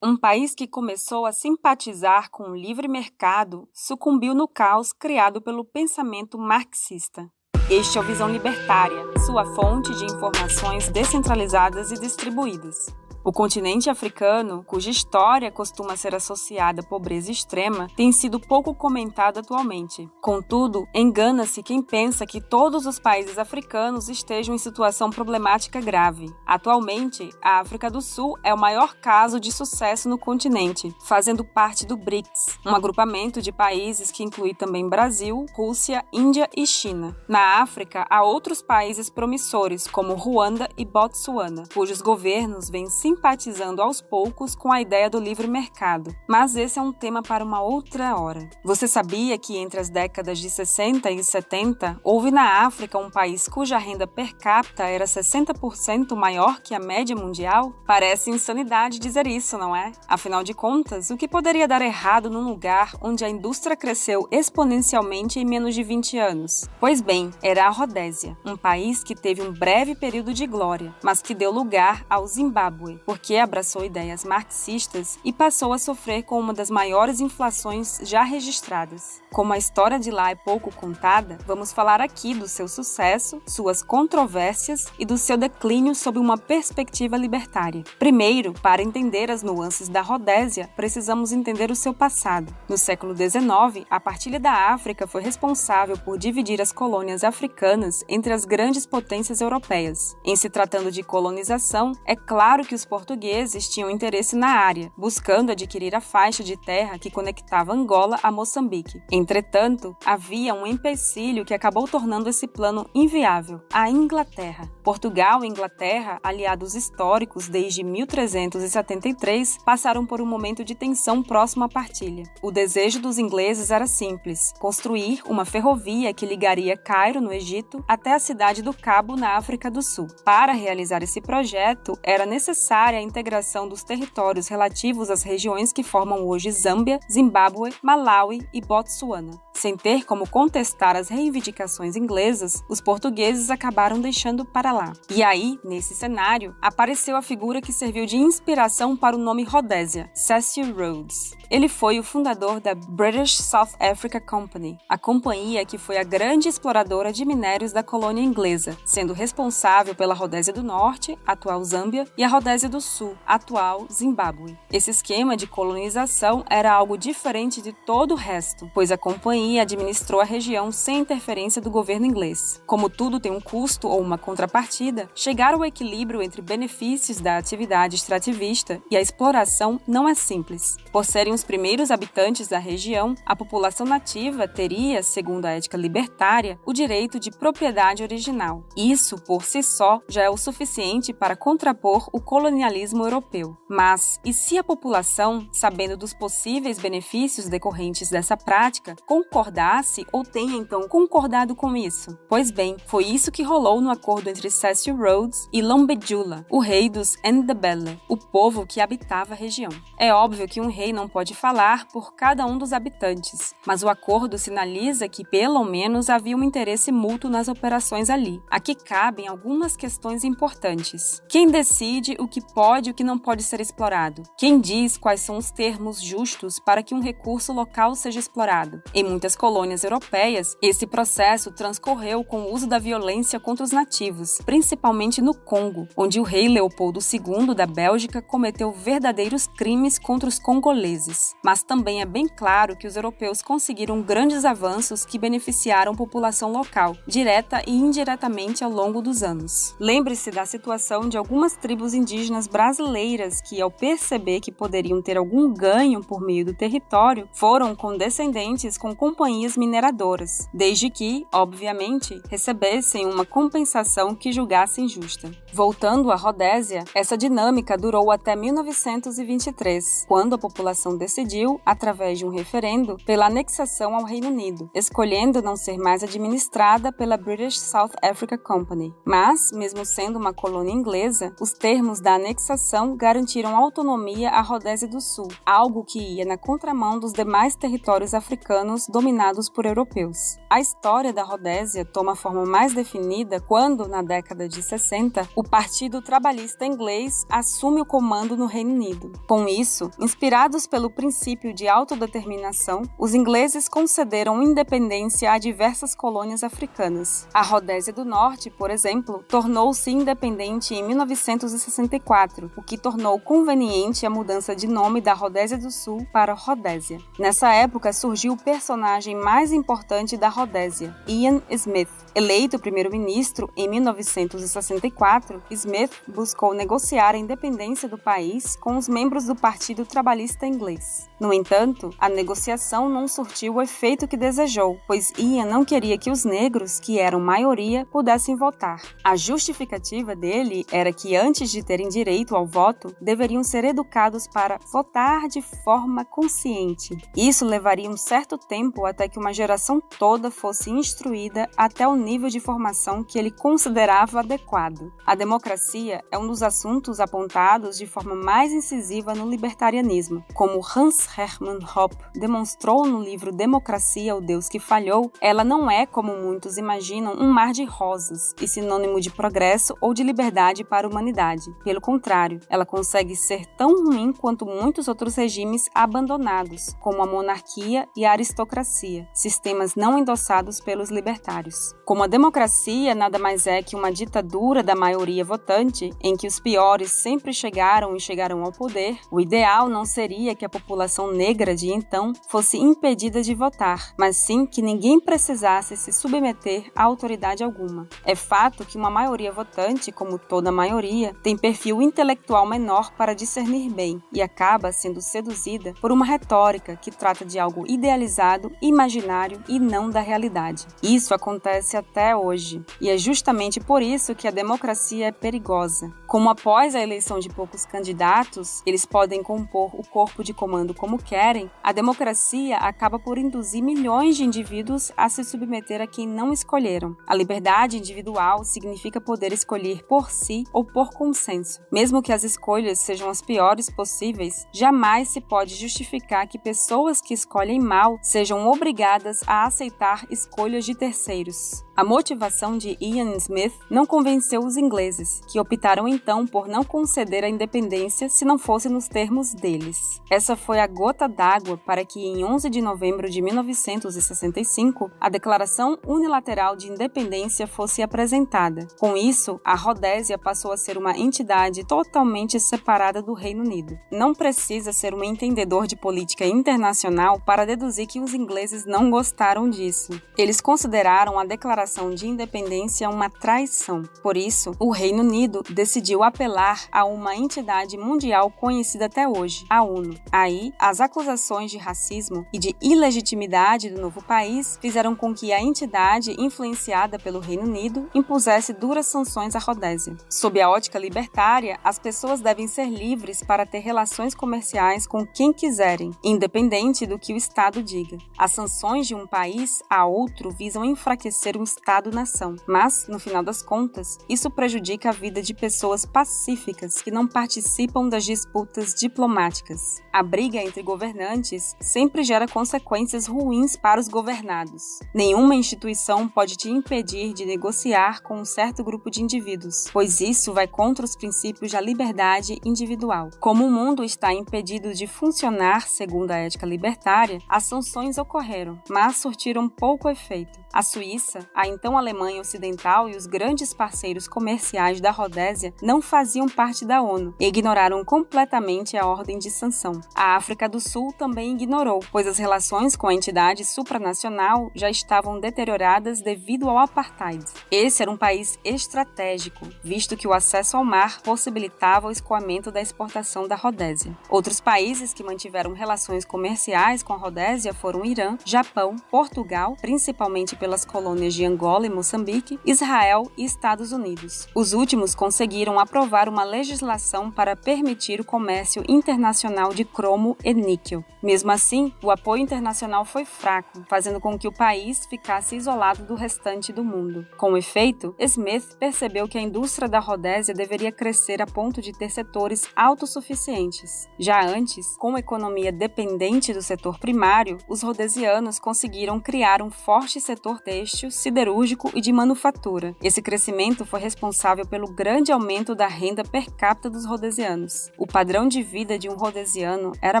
Um país que começou a simpatizar com o livre mercado sucumbiu no caos criado pelo pensamento marxista. Este é o Visão Libertária, sua fonte de informações descentralizadas e distribuídas. O continente africano, cuja história costuma ser associada à pobreza extrema, tem sido pouco comentado atualmente. Contudo, engana-se quem pensa que todos os países africanos estejam em situação problemática grave. Atualmente, a África do Sul é o maior caso de sucesso no continente, fazendo parte do BRICS, um agrupamento de países que inclui também Brasil, Rússia, Índia e China. Na África, há outros países promissores, como Ruanda e Botsuana, cujos governos vêm simpatizando aos poucos com a ideia do livre mercado. Mas esse é um tema para uma outra hora. Você sabia que entre as décadas de 60 e 70, houve na África um país cuja renda per capita era 60% maior que a média mundial? Parece insanidade dizer isso, não é? Afinal de contas, o que poderia dar errado num lugar onde a indústria cresceu exponencialmente em menos de 20 anos? Pois bem, era a Rodésia, um país que teve um breve período de glória, mas que deu lugar ao Zimbábue, porque abraçou ideias marxistas e passou a sofrer com uma das maiores inflações já registradas. Como a história de lá é pouco contada, vamos falar aqui do seu sucesso, suas controvérsias e do seu declínio sob uma perspectiva libertária. Primeiro, para entender as nuances da Rodésia, precisamos entender o seu passado. No século XIX, a partilha da África foi responsável por dividir as colônias africanas entre as grandes potências europeias. Em se tratando de colonização, é claro que os portugueses tinham interesse na área, buscando adquirir a faixa de terra que conectava Angola a Moçambique. Entretanto, havia um empecilho que acabou tornando esse plano inviável: a Inglaterra. Portugal e Inglaterra, aliados históricos desde 1373, passaram por um momento de tensão próximo à partilha. O desejo dos ingleses era simples: construir uma ferrovia que ligaria Cairo, no Egito, até a cidade do Cabo, na África do Sul. Para realizar esse projeto, era necessária a integração dos territórios relativos às regiões que formam hoje Zâmbia, Zimbábue, Malawi e Botsuana. Sem ter como contestar as reivindicações inglesas, os portugueses acabaram deixando para lá. E aí, nesse cenário, apareceu a figura que serviu de inspiração para o nome Rodésia, Cecil Rhodes. Ele foi o fundador da British South Africa Company, a companhia que foi a grande exploradora de minérios da colônia inglesa, sendo responsável pela Rodésia do Norte, atual Zâmbia, e a Rodésia do Sul, atual Zimbábue. Esse esquema de colonização era algo diferente de todo o resto, pois a companhia administrou a região sem interferência do governo inglês. Como tudo tem um custo ou uma contrapartida, chegar ao equilíbrio entre benefícios da atividade extrativista e a exploração não é simples. Por serem os primeiros habitantes da região, a população nativa teria, segundo a ética libertária, o direito de propriedade original. Isso, por si só, já é o suficiente para contrapor o colonialismo europeu. Mas, e se a população, sabendo dos possíveis benefícios decorrentes dessa prática, concordasse ou tenha então concordado com isso? Pois bem, foi isso que rolou no acordo entre Cecil Rhodes e Lombadula, o rei dos Ndebele, o povo que habitava a região. É óbvio que um rei não pode falar por cada um dos habitantes, mas o acordo sinaliza que pelo menos havia um interesse mútuo nas operações ali. Aqui cabem algumas questões importantes. Quem decide o que pode e o que não pode ser explorado? Quem diz quais são os termos justos para que um recurso local seja explorado? Em muitas colônias europeias, esse processo transcorreu com o uso da violência contra os nativos, principalmente no Congo, onde o rei Leopoldo II da Bélgica cometeu verdadeiros crimes contra os congoleses. Mas também é bem claro que os europeus conseguiram grandes avanços que beneficiaram a população local, direta e indiretamente ao longo dos anos. Lembre-se da situação de algumas tribos indígenas brasileiras que, ao perceber que poderiam ter algum ganho por meio do território, foram condescendentes com companhias mineradoras, desde que, obviamente, recebessem uma compensação que julgassem justa. Voltando à Rodésia, essa dinâmica durou até 1923, quando a população decidiu, através de um referendo, pela anexação ao Reino Unido, escolhendo não ser mais administrada pela British South Africa Company. Mas, mesmo sendo uma colônia inglesa, os termos da anexação garantiram autonomia à Rodésia do Sul, algo que ia na contramão dos demais territórios africanos dominados por europeus. A história da Rodésia toma forma mais definida quando, na década de 60, o Partido Trabalhista Inglês assume o comando no Reino Unido. Com isso, inspirados pelo princípio de autodeterminação, os ingleses concederam independência a diversas colônias africanas. A Rodésia do Norte, por exemplo, tornou-se independente em 1964, o que tornou conveniente a mudança de nome da Rodésia do Sul para Rodésia. Nessa época surgiu o personagem mais importante da Rodésia, Ian Smith. Eleito primeiro-ministro em 1964, Smith buscou negociar a independência do país com os membros do Partido Trabalhista Inglês. No entanto, a negociação não surtiu o efeito que desejou, pois Ian não queria que os negros, que eram maioria, pudessem votar. A justificativa dele era que, antes de terem direito ao voto, deveriam ser educados para votar de forma consciente. Isso levaria um certo tempo até que uma geração toda fosse instruída até o nível de formação que ele considerava adequado. A democracia é um dos assuntos apontados de forma mais incisiva no libertarianismo. Como Hans Hermann Hoppe demonstrou no livro Democracia, o Deus que Falhou, ela não é, como muitos imaginam, um mar de rosas e sinônimo de progresso ou de liberdade para a humanidade. Pelo contrário, ela consegue ser tão ruim quanto muitos outros regimes abandonados, como a monarquia e a aristocracia, sistemas não endossados pelos libertários. Como a democracia nada mais é que uma ditadura da maioria votante, em que os piores sempre chegaram e chegarão ao poder, o ideal não seria que a população negra de então fosse impedida de votar, mas sim que ninguém precisasse se submeter a autoridade alguma. É fato que uma maioria votante, como toda maioria, tem perfil intelectual menor para discernir bem e acaba sendo seduzida por uma retórica que trata de algo idealizado, imaginário e não da realidade. Isso acontece até hoje, e é justamente por isso que a democracia é perigosa. Como após a eleição de poucos candidatos, eles podem compor o corpo de comando como querem, a democracia acaba por induzir milhões de indivíduos a se submeter a quem não escolheram. A liberdade individual significa poder escolher por si ou por consenso. Mesmo que as escolhas sejam as piores possíveis, jamais se pode justificar que pessoas que escolhem mal sejam obrigadas a aceitar escolhas de terceiros. A motivação de Ian Smith não convenceu os ingleses, que optaram então por não conceder a independência se não fosse nos termos deles. Essa foi a gota d'água para que, em 11 de novembro de 1965, a Declaração Unilateral de Independência fosse apresentada. Com isso, a Rodésia passou a ser uma entidade totalmente separada do Reino Unido. Não precisa ser um entendedor de política internacional para deduzir que os ingleses não gostaram disso. Eles consideraram a Declaração de Independência uma traição. Por isso, o Reino Unido decidiu apelar a uma entidade mundial conhecida até hoje, a ONU. Aí, as acusações de racismo e de ilegitimidade do novo país fizeram com que a entidade, influenciada pelo Reino Unido, impusesse duras sanções à Rodésia. Sob a ótica libertária, as pessoas devem ser livres para ter relações comerciais com quem quiserem, independente do que o Estado diga. As sanções de um país a outro visam enfraquecer um Estado-nação, mas, no final das contas, isso prejudica a vida de pessoas pacíficas que não participam das disputas diplomáticas. A briga entre governantes sempre gera consequências ruins para os governados. Nenhuma instituição pode te impedir de negociar com um certo grupo de indivíduos, pois isso vai contra os princípios da liberdade individual. Como o mundo está impedido de funcionar segundo a ética libertária, as sanções ocorreram, mas surtiram pouco efeito. A Suíça, a então Alemanha Ocidental e os grandes parceiros comerciais da Rodésia não faziam parte da ONU e ignoraram completamente a ordem de sanção. A África do Sul também ignorou, pois as relações com a entidade supranacional já estavam deterioradas devido ao apartheid. Esse era um país estratégico, visto que o acesso ao mar possibilitava o escoamento da exportação da Rodésia. Outros países que mantiveram relações comerciais com a Rodésia foram Irã, Japão, Portugal, principalmente pelas colônias de Angola e Moçambique, Israel e Estados Unidos. Os últimos conseguiram decidiram aprovar uma legislação para permitir o comércio internacional de cromo e níquel. Mesmo assim, o apoio internacional foi fraco, fazendo com que o país ficasse isolado do restante do mundo. Com efeito, Smith percebeu que a indústria da Rodésia deveria crescer a ponto de ter setores autossuficientes. Já antes, com a economia dependente do setor primário, os rodesianos conseguiram criar um forte setor têxtil, siderúrgico e de manufatura. Esse crescimento foi responsável pelo grande aumento da renda per capita dos rodesianos. O padrão de vida de um rodesiano era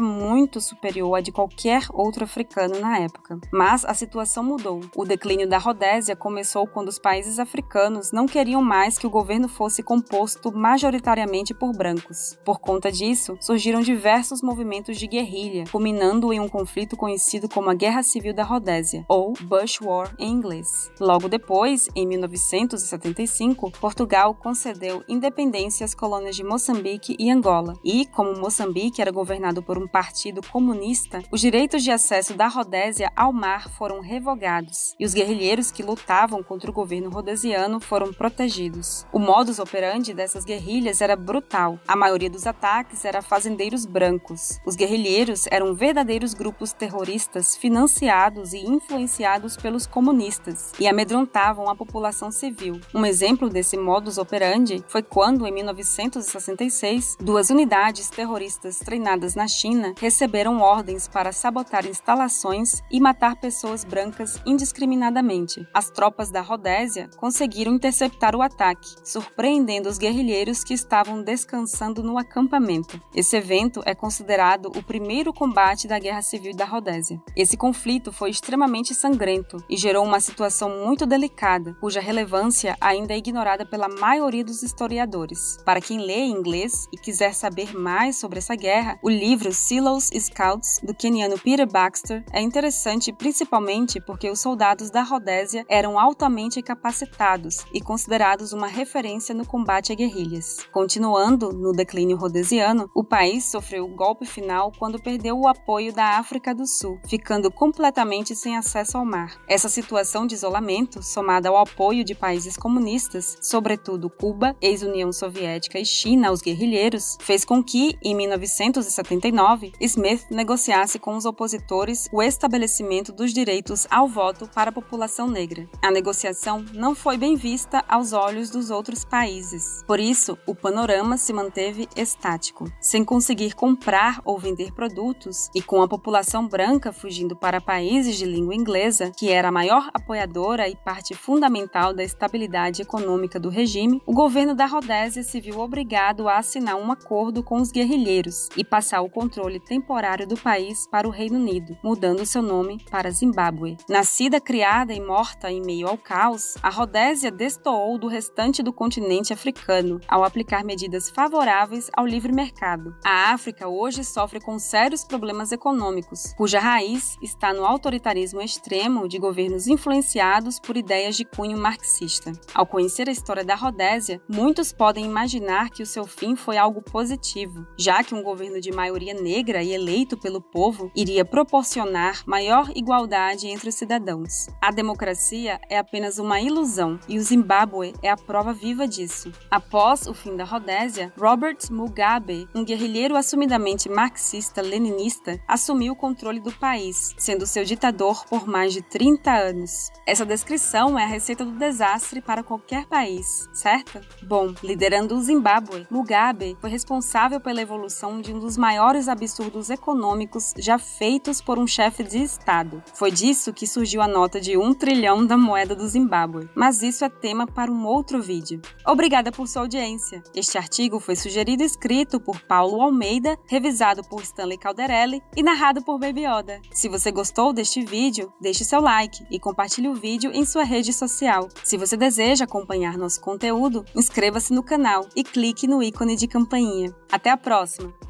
muito superior à de qualquer outro africano na época. Mas a situação mudou. O declínio da Rodésia começou quando os países africanos não queriam mais que o governo fosse composto majoritariamente por brancos. Por conta disso, surgiram diversos movimentos de guerrilha, culminando em um conflito conhecido como a Guerra Civil da Rodésia, ou Bush War em inglês. Logo depois, em 1975, Portugal concedeu independência às colônias de Moçambique e Angola, e, como Moçambique era governado por um partido comunista, os direitos de acesso da Rodésia ao mar foram revogados, e os guerrilheiros que lutavam contra o governo rodesiano foram protegidos. O modus operandi dessas guerrilhas era brutal. A maioria dos ataques era a fazendeiros brancos. Os guerrilheiros eram verdadeiros grupos terroristas financiados e influenciados pelos comunistas e amedrontavam a população civil. Um exemplo desse modus operandi foi quando, em 1966, duas unidades terroristas treinadas na China receberam ordens para sabotar instalações e matar pessoas brancas indiscriminadamente. As tropas da Rodésia conseguiram interceptar o ataque, surpreendendo os guerrilheiros que estavam descansando no acampamento. Esse evento é considerado o primeiro combate da Guerra Civil da Rodésia. Esse conflito foi extremamente sangrento e gerou uma situação muito delicada, cuja relevância ainda é ignorada pela maioria dos historiadores. Para quem lê em inglês e quiser saber mais sobre essa guerra, o livro Silos Scouts, do queniano Peter Baxter, é interessante principalmente porque os soldados da Rodésia eram altamente capacitados e considerados uma referência no combate a guerrilhas. Continuando no declínio rodesiano, o país sofreu o golpe final quando perdeu o apoio da África do Sul, ficando completamente sem acesso ao mar. Essa situação de isolamento, somada ao apoio de países comunistas, sobretudo Cuba, ex-União Soviética e China aos guerrilheiros, fez com que, em 1979, Smith negociasse com os opositores o estabelecimento dos direitos ao voto para a população negra. A negociação não foi bem vista aos olhos dos outros países. Por isso, o panorama se manteve estático. Sem conseguir comprar ou vender produtos e com a população branca fugindo para países de língua inglesa, que era a maior apoiadora e parte fundamental da estabilidade econômica do regime, o governo da Rodésia se viu obrigado a assinar um acordo com os guerrilheiros e passar o controle temporário do país para o Reino Unido, mudando seu nome para Zimbábue. Nascida, criada e morta em meio ao caos, a Rodésia destoou do restante do continente africano ao aplicar medidas favoráveis ao livre mercado. A África hoje sofre com sérios problemas econômicos, cuja raiz está no autoritarismo extremo de governos influenciados por ideias de cunho marxista. Ao conhecer a história da Rodésia, muitos podem imaginar que o seu fim foi algo positivo, já que um governo de maioria negra e eleito pelo povo iria proporcionar maior igualdade entre os cidadãos. A democracia é apenas uma ilusão e o Zimbábue é a prova viva disso. Após o fim da Rodésia, Robert Mugabe, um guerrilheiro assumidamente marxista-leninista, assumiu o controle do país, sendo seu ditador por mais de 30 anos. Essa descrição é a receita do desastre para qualquer país, certo? Bom, liderando o Zimbábue, Mugabe foi responsável pela evolução de um dos maiores absurdos econômicos já feitos por um chefe de Estado. Foi disso que surgiu a nota de 1 trilhão da moeda do Zimbábue. Mas isso é tema para um outro vídeo. Obrigada por sua audiência. Este artigo foi sugerido e escrito por Paulo Almeida, revisado por Stanley Calderelli e narrado por Baby Oda. Se você gostou deste vídeo, deixe seu like e compartilhe o vídeo em sua rede social. Se você deseja acompanhar nosso conteúdo, inscreva-se no canal e clique no ícone de campainha. Até a próxima!